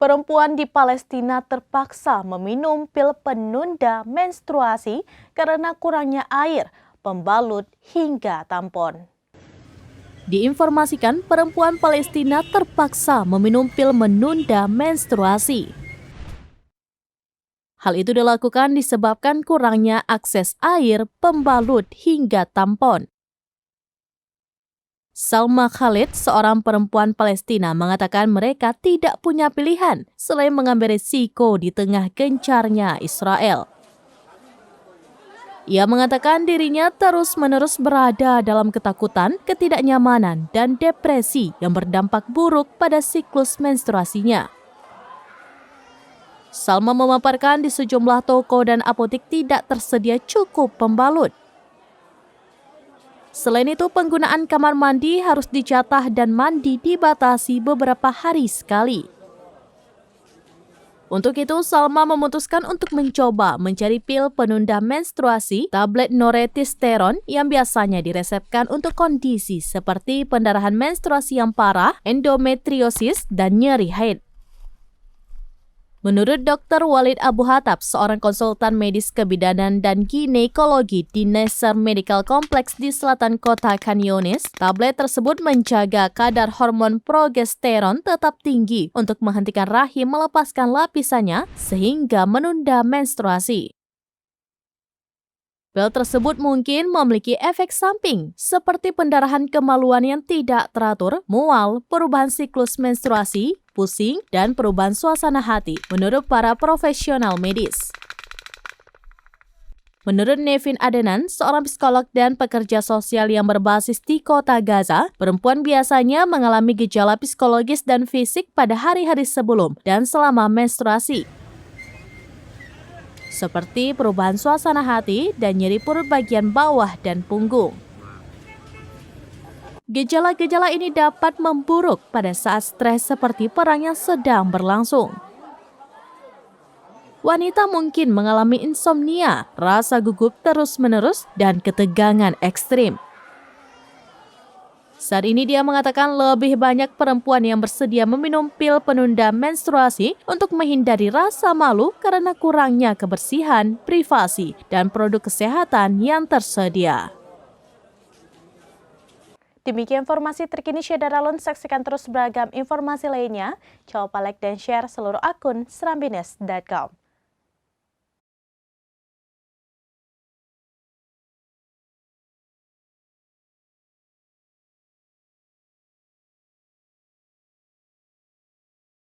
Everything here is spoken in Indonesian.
Perempuan di Palestina terpaksa meminum pil penunda menstruasi karena kurangnya air, pembalut, hingga tampon. Diinformasikan, perempuan Palestina terpaksa meminum pil menunda menstruasi. Hal itu dilakukan disebabkan kurangnya akses air, pembalut, hingga tampon. Salma Khalid, seorang perempuan Palestina, mengatakan mereka tidak punya pilihan selain mengambil risiko di tengah gencarnya Israel. Ia mengatakan dirinya terus-menerus berada dalam ketakutan, ketidaknyamanan, dan depresi yang berdampak buruk pada siklus menstruasinya. Salma memaparkan di sejumlah toko dan apotik tidak tersedia cukup pembalut. Selain itu, penggunaan kamar mandi harus dijatah dan mandi dibatasi beberapa hari sekali. Untuk itu, Salma memutuskan untuk mencoba mencari pil penunda menstruasi, tablet noretisteron yang biasanya diresepkan untuk kondisi seperti pendarahan menstruasi yang parah, endometriosis, dan nyeri haid. Menurut Dr. Walid Abu Hattab, seorang konsultan medis kebidanan dan ginekologi di Nasser Medical Complex di selatan kota Khan Younis, tablet tersebut menjaga kadar hormon progesteron tetap tinggi untuk menghentikan rahim melepaskan lapisannya sehingga menunda menstruasi. Pil tersebut mungkin memiliki efek samping seperti pendarahan kemaluan yang tidak teratur, mual, perubahan siklus menstruasi, pusing, dan perubahan suasana hati, menurut para profesional medis. Menurut Nevin Adenan, seorang psikolog dan pekerja sosial yang berbasis di kota Gaza, perempuan biasanya mengalami gejala psikologis dan fisik pada hari-hari sebelum dan selama menstruasi, seperti perubahan suasana hati dan nyeri perut bagian bawah dan punggung. Gejala-gejala ini dapat memburuk pada saat stres seperti perang yang sedang berlangsung. Wanita mungkin mengalami insomnia, rasa gugup terus-menerus, dan ketegangan ekstrim. Saat ini dia mengatakan lebih banyak perempuan yang bersedia meminum pil penunda menstruasi untuk menghindari rasa malu karena kurangnya kebersihan, privasi, dan produk kesehatan yang tersedia. Demikian informasi terkini Syedara Lun, saksikan terus beragam informasi lainnya. Jangan lupa like dan share seluruh akun serambines.com.